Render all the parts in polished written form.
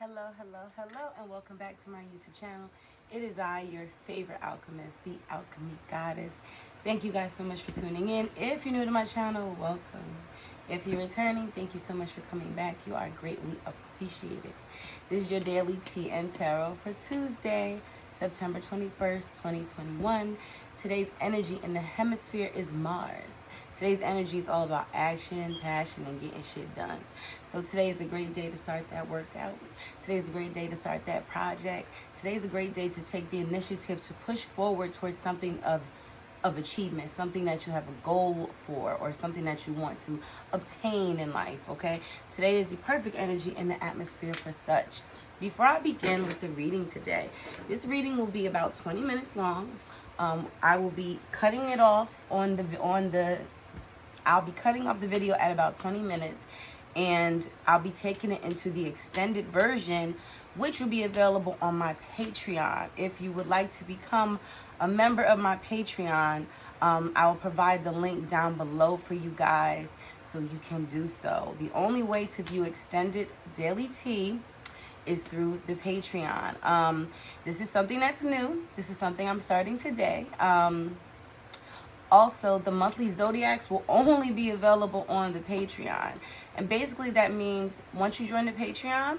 Hello, hello, hello, and welcome back to my YouTube channel. It is I, your favorite alchemist, the Alchemy Goddess. Thank you guys so much for tuning in. If you're new to my channel, welcome. If you're returning, thank you so much for coming back. You are greatly appreciated. This is your daily tea and tarot for Tuesday, September 21st, 2021. Today's energy in the hemisphere is Mars. Today's energy is all about action, passion, and getting shit done. So today is a great day to start that workout. Today is a great day to start that project. Today is a great day to take the initiative to push forward towards something of achievement, something that you have a goal for, or something that you want to obtain in life, okay? Today is the perfect energy in the atmosphere for such. Before I begin with the reading today, this reading will be about 20 minutes long. I will be cutting it off I'll be cutting off the video at about 20 minutes, and I'll be taking it into the extended version, which will be available on my Patreon. If you would like to become a member of my Patreon, I will provide the link down below for you guys so you can do so. The only way to view extended daily tea is through the Patreon. This is something that's new. This is something I'm starting today. Also, the monthly zodiacs will only be available on the Patreon. And basically that means once you join the Patreon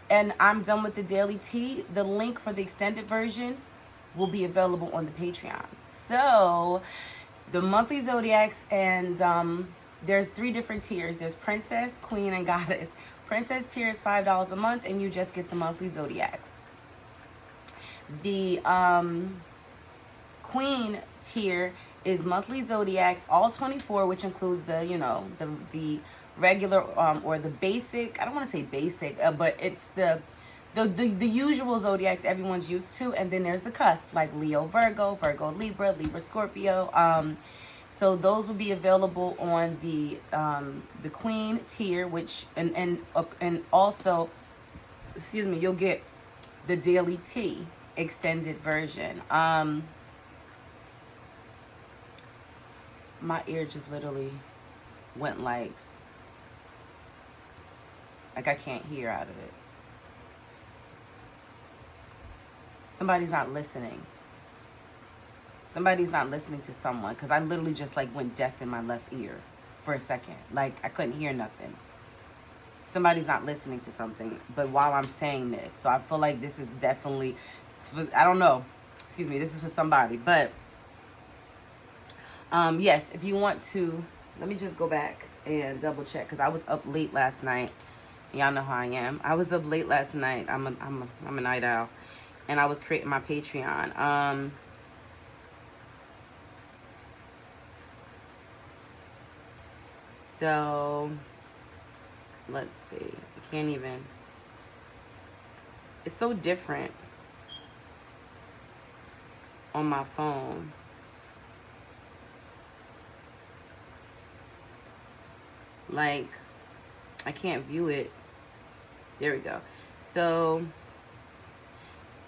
and I'm done with the daily tea, the link for the extended version will be available on the Patreon. So the monthly zodiacs, and there's 3 different tiers. There's Princess, Queen, and Goddess. Princess tier is $5 a month, and you just get the monthly zodiacs. The Queen tier is monthly zodiacs, all 24, which includes the the regular or the basic. I don't want to say basic, but it's the usual zodiacs everyone's used to, and then there's the cusp like Leo, Virgo, Virgo, Libra, Libra, Scorpio. So those will be available on the Queen tier, which and also, excuse me, you'll get the daily tea extended version. My ear just literally went like I can't hear out of it. Somebody's not listening. Somebody's not listening to someone, because I literally just like went deaf in my left ear for a second. Like I couldn't hear nothing. Somebody's not listening to something, but while I'm saying this, so I feel like this is definitely, I don't know, excuse me, this is for somebody. But yes, if you want to, let me just go back and double check, because I was up late last night. Y'all know how I am. I was up late last night. I'm a night owl, and I was creating my Patreon. So let's see. I can't even. It's so different on my phone. Like, I can't view it. There we go. So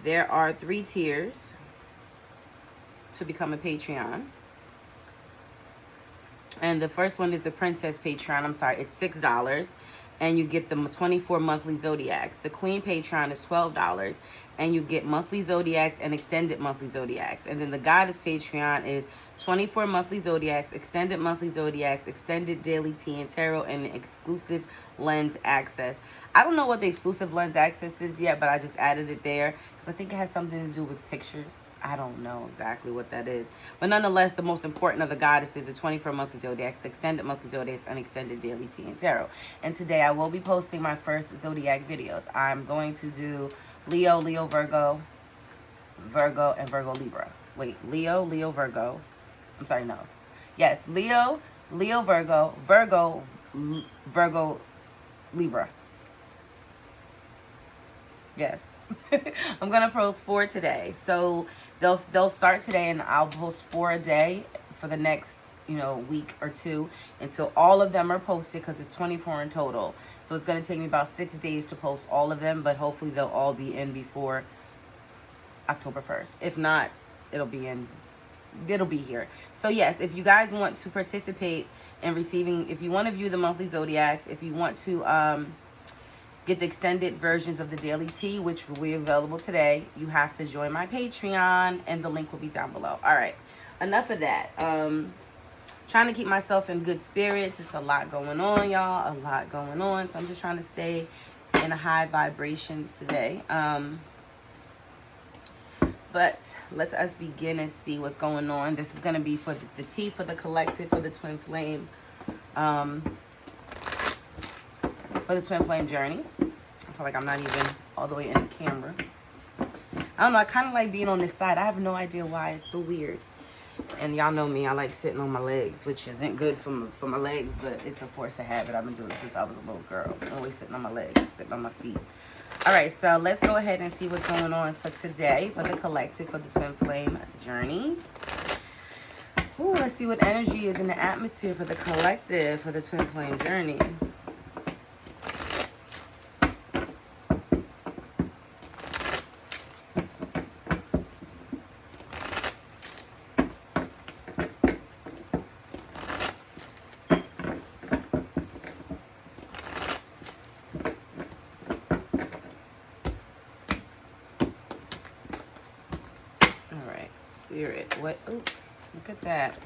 there are 3 tiers to become a Patreon. And the first one is the Princess Patreon. I'm sorry, it's $6. And you get the 24 monthly zodiacs. The Queen Patreon is $12, and you get monthly zodiacs and extended monthly zodiacs. And then the Goddess Patreon is 24 monthly zodiacs, extended monthly zodiacs, extended daily tea and tarot, and exclusive lens access. I don't know what the exclusive lens access is yet, but I just added it there because I think it has something to do with pictures. I don't know exactly what that is. But nonetheless, the most important of the goddesses, the 24 monthly zodiacs, the extended monthly zodiacs, and extended daily tea and tarot. And today I will be posting my first zodiac videos. I'm going to do Leo, Leo, Virgo, Virgo, and Virgo, Libra. Wait, Leo, Leo, Virgo. I'm sorry, no. Yes, Leo, Leo, Virgo, Virgo, Virgo, Libra. Yes. I'm gonna post 4 today, so they'll start today, and I'll post 4 a day for the next week or 2 until all of them are posted, because it's 24 in total. So it's gonna take me about 6 days to post all of them, but hopefully they'll all be in before October 1st. If not, it'll be here. So yes, if you guys want to participate in receiving, if you want to view the monthly zodiacs, if you want to get the extended versions of the daily tea, which will be available today, you have to join my Patreon, and the link will be down below. All right, enough of that. Trying to keep myself in good spirits. It's a lot going on, y'all. A lot going on. So I'm just trying to stay in a high vibrations today. But let us begin and see what's going on. This is going to be for the tea for the collective, for the twin flame. For the twin flame journey. I feel like I'm not even all the way in the camera. I don't know. I kind of like being on this side. I have no idea why. It's so weird. And y'all know me, I like sitting on my legs, which isn't good for my legs, but it's a force of habit. I've been doing it since I was a little girl. Always sitting on my legs, sitting on my feet. All right, so let's go ahead and see what's going on for today, for the collective, for the twin flame journey. Ooh, let's see what energy is in the atmosphere for the collective, for the twin flame journey. Spirit, what? Ooh, look at that.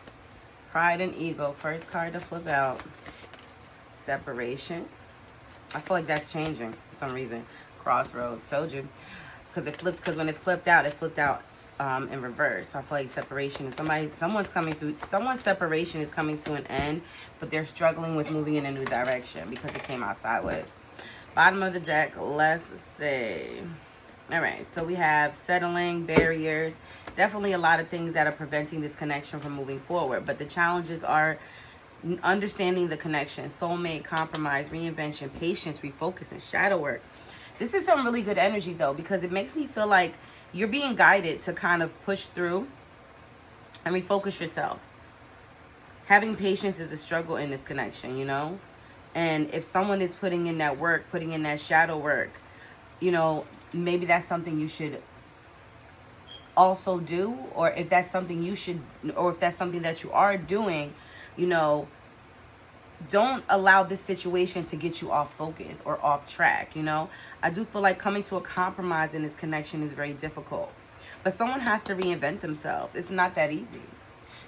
Pride and ego. First card to flip out. Separation. I feel like that's changing for some reason. Crossroads. Told you. Because it flipped. Because when it flipped out in reverse. So I feel like separation is someone's coming through. Someone's separation is coming to an end, but they're struggling with moving in a new direction because it came out sideways. Bottom of the deck. Let's see. All right, so we have settling, barriers, definitely a lot of things that are preventing this connection from moving forward. But the challenges are understanding the connection, soulmate, compromise, reinvention, patience, refocus, and shadow work. This is some really good energy, though, because it makes me feel like you're being guided to kind of push through and refocus yourself. Having patience is a struggle in this connection, you know? And if someone is putting in that work, putting in that shadow work, you know, maybe that's something you should also do, or if that's something you should, or if that's something that you are doing, you know, don't allow this situation to get you off focus or off track, you know. I do feel like coming to a compromise in this connection is very difficult, but someone has to reinvent themselves. It's not that easy.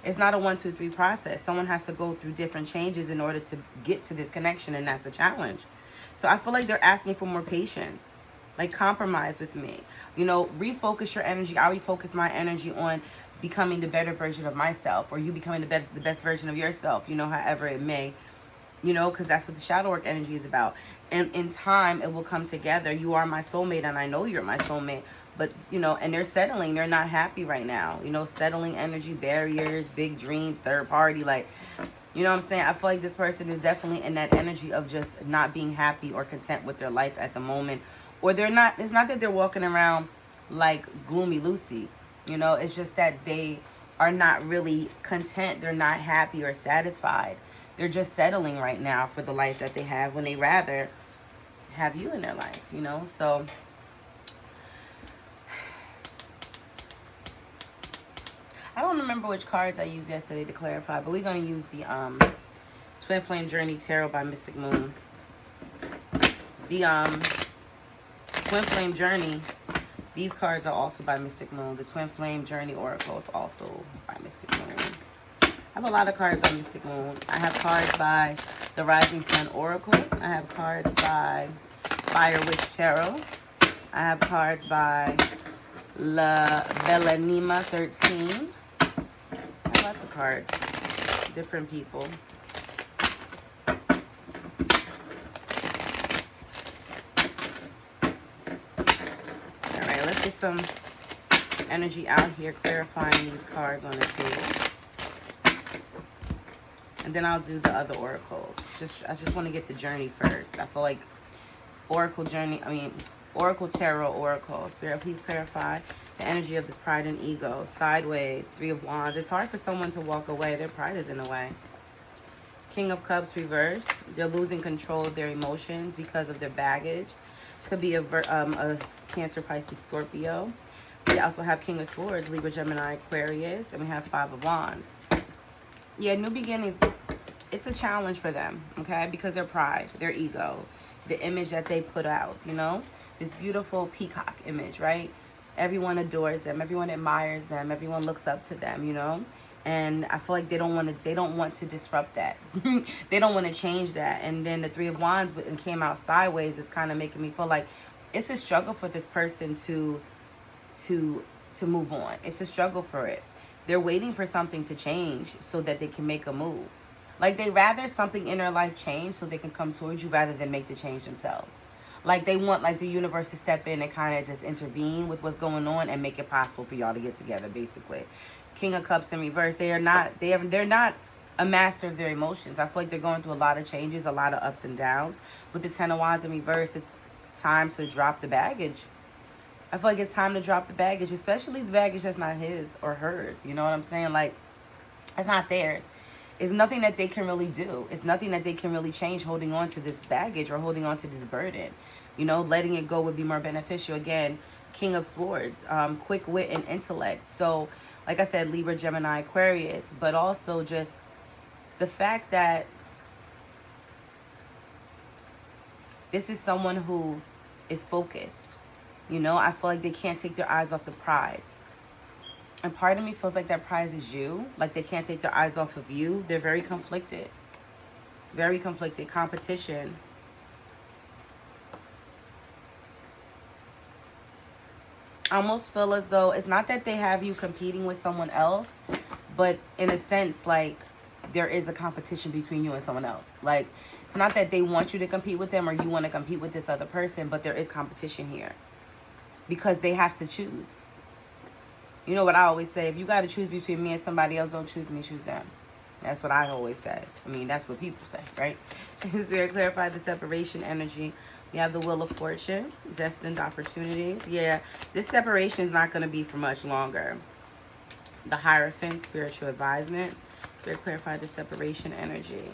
It's not a 1, 2, 3 process. Someone has to go through different changes in order to get to this connection, and that's a challenge. So I feel like they're asking for more patience. Like, compromise with me, you know, refocus your energy. I refocus my energy on becoming the better version of myself, or you becoming the best version of yourself, you know, however it may, you know, because that's what the shadow work energy is about. And in time, it will come together. You are my soulmate, and I know you're my soulmate, but, you know, and they're settling. They're not happy right now, you know, settling energy, barriers, big dreams, third party, like, you know what I'm saying? I feel like this person is definitely in that energy of just not being happy or content with their life at the moment. Or they're not, it's not that they're walking around like gloomy Lucy, you know, it's just that they are not really content. They're not happy or satisfied. They're just settling right now for the life that they have when they rather have you in their life, you know? So I don't remember which cards I used yesterday to clarify, but we're going to use the Twin Flame Journey Tarot by Mystic Moon. The Twin Flame Journey, these cards are also by Mystic Moon. The Twin Flame Journey Oracle is also by Mystic Moon. I have a lot of cards by Mystic Moon. I have cards by the Rising Sun Oracle. I have cards by Fire Witch Tarot. I have cards by La Belanima 13. I have lots of cards. Different people. Let's get some energy out here, clarifying these cards on the table. And then I'll do the other oracles. I just want to get the journey first. I feel like Oracle Tarot Oracle. Spirit, please clarify the energy of this pride and ego. Sideways, 3 of Wands. It's hard for someone to walk away. Their pride is in the way. King of Cups reverse. They're losing control of their emotions because of their baggage. Could be a Cancer, Pisces, Scorpio. We also have King of Swords, Libra, Gemini, Aquarius. And we have 5 of Wands. Yeah, new beginnings it's a challenge for them, okay? Because their pride, their ego, the image that they put out, you know? This beautiful peacock image, right? Everyone adores them, everyone admires them, everyone looks up to them, you know? And I feel like they don't want to disrupt that. They don't want to change that. And then the Three of Wands came out sideways is kind of making me feel like it's a struggle for this person to move on. It's a struggle for it. They're waiting for something to change so that they can make a move. Like, they rather something in their life change so they can come towards you rather than make the change themselves. Like, they want, like, the universe to step in and kind of just intervene with what's going on and make it possible for y'all to get together, basically. King of Cups in reverse. They're not a master of their emotions. I feel like they're going through a lot of changes, a lot of ups and downs. With the Ten of Wands in reverse, it's time to drop the baggage. I feel like it's time to drop the baggage, especially the baggage that's not his or hers. You know what I'm saying? Like, it's not theirs. It's nothing that they can really do. It's nothing that they can really change holding on to this baggage or holding on to this burden. You know, letting it go would be more beneficial. Again, King of Swords, quick wit and intellect. So, like I said, Libra, Gemini, Aquarius, but also just the fact that this is someone who is focused. You know, I feel like they can't take their eyes off the prize. And part of me feels like that prize is you. Like, they can't take their eyes off of you. They're very conflicted. Very conflicted. Competition. I almost feel as though it's not that they have you competing with someone else, but in a sense, like, there is a competition between you and someone else. Like, it's not that they want you to compete with them or you want to compete with this other person, but there is competition here because they have to choose. You know what I always say? If you got to choose between me and somebody else, don't choose me, choose them. That's what I always say. I mean, that's what people say, right? It's very clarify the separation energy. You have the Wheel of Fortune, destined opportunities. Yeah, this separation is not going to be for much longer. The Hierophant, spiritual advisement. It's very clarify the separation energy.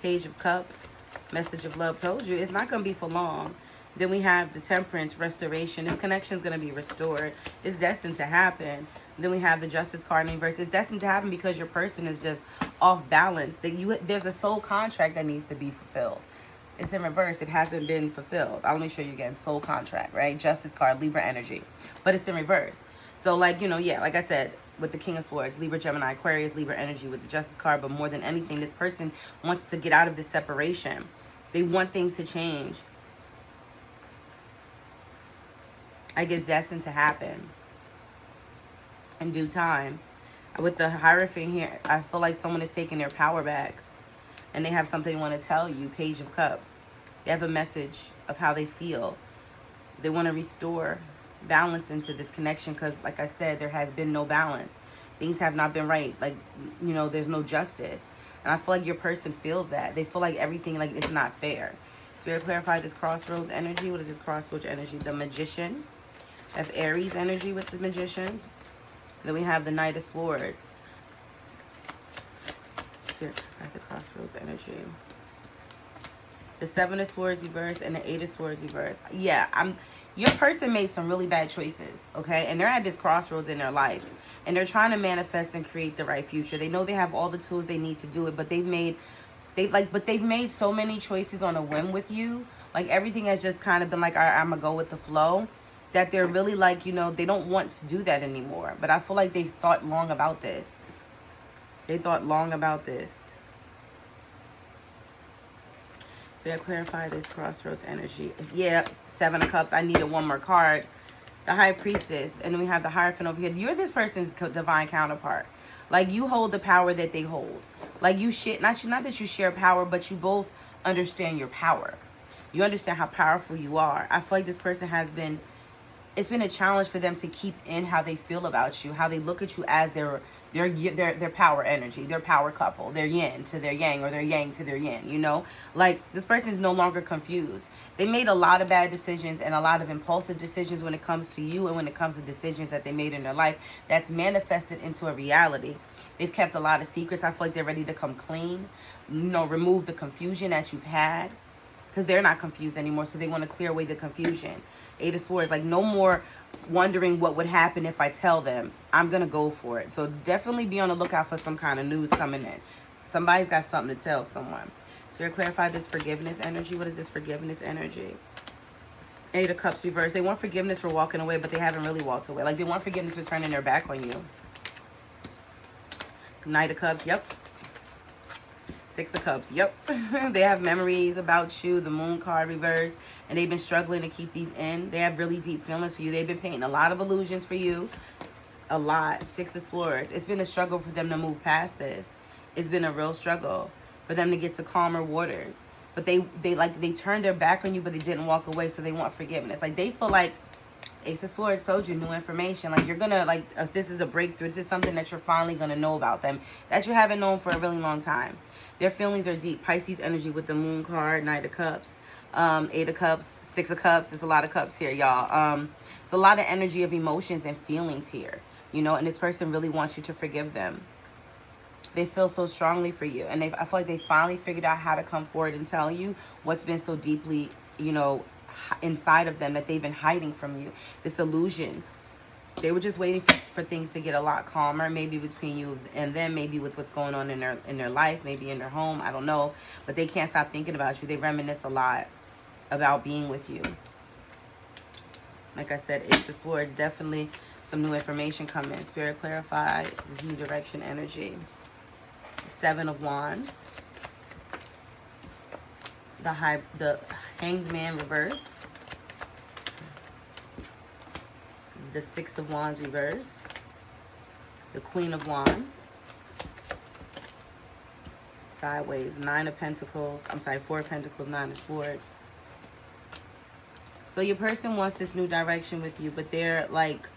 Page of Cups, message of love. Told you, it's not going to be for long. Then we have the Temperance, restoration. This connection is going to be restored. It's destined to happen. Then we have the Justice card in reverse. It's destined to happen because your person is just off balance. There's a soul contract that needs to be fulfilled. It's in reverse. It hasn't been fulfilled. Let me show you again. Soul contract, right? Justice card, Libra energy. But it's in reverse. So, like, you know, yeah, like I said, with the King of Swords, Libra, Gemini, Aquarius, Libra energy with the Justice card. But more than anything, this person wants to get out of this separation. They want things to change. Like, it's destined to happen in due time. With the Hierophant here, I feel like someone is taking their power back and they have something they want to tell you. Page of Cups. They have a message of how they feel. They want to restore balance into this connection because, like I said, there has been no balance. Things have not been right. Like, you know, there's no justice. And I feel like your person feels that. They feel like everything, like, it's not fair. Spirit, clarify this Crossroads energy. What is this Crossroads energy? The Magician. Have Aries energy with the Magicians. Then we have the Knight of Swords. Here, the Crossroads energy. The Seven of Swords reverse and the Eight of Swords reverse. Yeah, your person made some really bad choices, okay? And they're at this crossroads in their life. And they're trying to manifest and create the right future. They know they have all the tools they need to do it, but they've made so many choices on a whim with you. Like, everything has just kind of been like, all right, I'm gonna go with the flow. That they're really like, you know, they don't want to do that anymore. But I feel like they've thought long about this. They thought long about this. So we gotta clarify this Crossroads energy. Yeah, Seven of Cups. I needed one more card. The High Priestess. And then we have the Hierophant over here. You're this person's divine counterpart. Like, you hold the power that they hold. Like, you share, not that you share power, but you both understand your power. You understand how powerful you are. I feel like this person has been... It's been a challenge for them to keep in how they feel about you, how they look at you as their power energy, their power couple, their yin to their yang or their yang to their yin, you know? Like, this person is no longer confused. They made a lot of bad decisions and a lot of impulsive decisions when it comes to you and when it comes to decisions that they made in their life that's manifested into a reality. They've kept a lot of secrets. I feel like they're ready to come clean, you know, remove the confusion that you've had. Because they're not confused anymore, so they want to clear away the confusion. Eight of Swords, like, no more wondering what would happen if I tell them. I'm going to go for it. So definitely be on the lookout for some kind of news coming in. Somebody's got something to tell someone. Spirit, clarify this forgiveness energy. What is this forgiveness energy? Eight of Cups reversed. They want forgiveness for walking away, but they haven't really walked away. Like, they want forgiveness for turning their back on you. Knight of Cups, yep. Six of Cups, yep. They have memories about you, the Moon card reversed, and they've been struggling to keep these in. They have really deep feelings for you. They've been painting a lot of illusions for you. A lot. Six of Swords. It's been a struggle for them to move past this. It's been a real struggle for them to get to calmer waters. But they turned their back on you, but they didn't walk away, so they want forgiveness. Like, they feel like, Ace of Swords told you, new information. Like, you're gonna, like, this is a breakthrough. This is something that you're finally gonna know about them that you haven't known for a really long time. Their feelings are deep. Pisces energy with the Moon card, Knight of Cups, Eight of Cups, Six of Cups. There's a lot of cups here, y'all. It's a lot of energy of emotions and feelings here, you know, and this person really wants you to forgive them. They feel so strongly for you, and I feel like they finally figured out how to come forward and tell you what's been so deeply, you know, inside of them that they've been hiding from you. This illusion. They were just waiting for things to get a lot calmer, maybe between you and them, maybe with what's going on in their life, maybe in their home, I don't know. But they can't stop thinking about you. They reminisce a lot about being with you. Like I said, Ace of Swords, definitely some new information coming. Spirit, clarify this new direction energy. Seven of Wands. The Hanged Man reverse. The Six of Wands reverse. The Queen of Wands. Sideways. Nine of Pentacles. I'm sorry, Four of Pentacles, Nine of Swords. So your person wants this new direction with you, but they're like,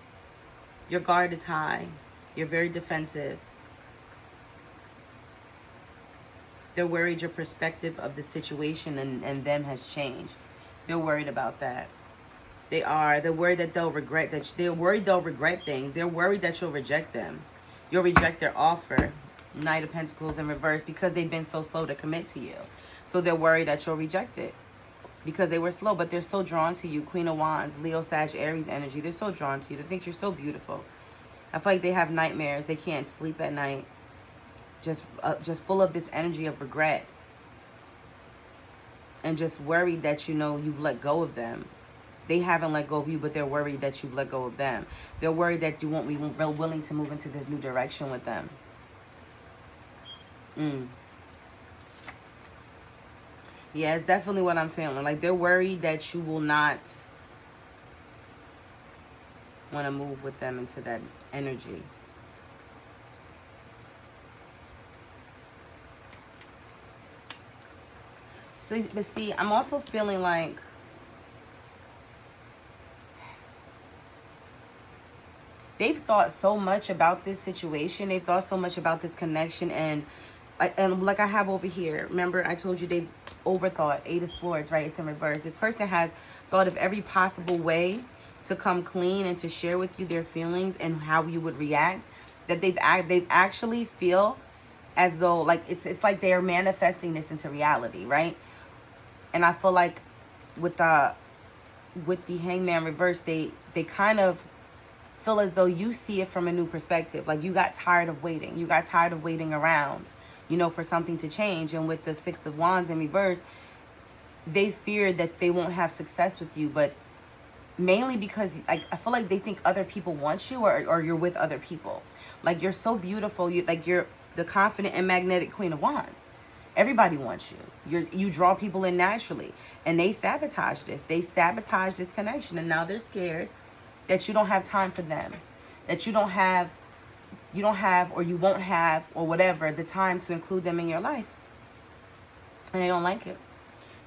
your guard is high. You're very defensive. They're worried your perspective of the situation and them has changed. They're worried about that. They are. They're worried that they'll regret that. They're worried they'll regret things. They're worried that you'll reject them. You'll reject their offer. Knight of Pentacles in reverse, because they've been so slow to commit to you. So they're worried that you'll reject it because they were slow, but they're so drawn to you. Queen of Wands, Leo, Sag, Aries energy. They're so drawn to you. They think you're so beautiful. I feel like they have nightmares. They can't sleep at night. Just full of this energy of regret. And just worried that, you know, you've let go of them. They haven't let go of you, but they're worried that you've let go of them. They're worried that you won't be real willing to move into this new direction with them. Yeah, it's definitely what I'm feeling. Like, they're worried that you will not want to move with them into that energy. So, but see, I'm also feeling like they've thought so much about this situation. They've thought so much about this connection. And like I have over here, remember I told you they've overthought. Eight of Swords, right? It's in reverse. This person has thought of every possible way to come clean and to share with you their feelings and how you would react. That they've actually feel as though, like, it's like they're manifesting this into reality, right? And I feel like with the Hangman reverse, they kind of feel as though you see it from a new perspective. Like, you got tired of waiting. You got tired of waiting around, you know, for something to change. And with the Six of Wands in reverse, they fear that they won't have success with you, but mainly because, like, I feel like they think other people want you, or you're with other people. Like, you're so beautiful. You're the confident and magnetic Queen of Wands. Everybody wants you. You draw people in naturally. And they sabotage this. They sabotage this connection. And now they're scared that you don't have time for them. That you don't have, or you won't have, or whatever, the time to include them in your life. And they don't like it.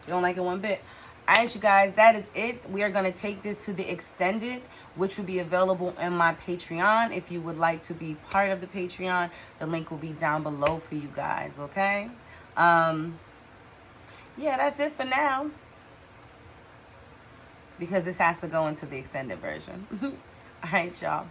They don't like it one bit. All right, you guys, that is it. We are going to take this to the extended, which will be available in my Patreon. If you would like to be part of the Patreon, the link will be down below for you guys, okay? Yeah, that's it for now, because this has to go into the extended version. All right, y'all.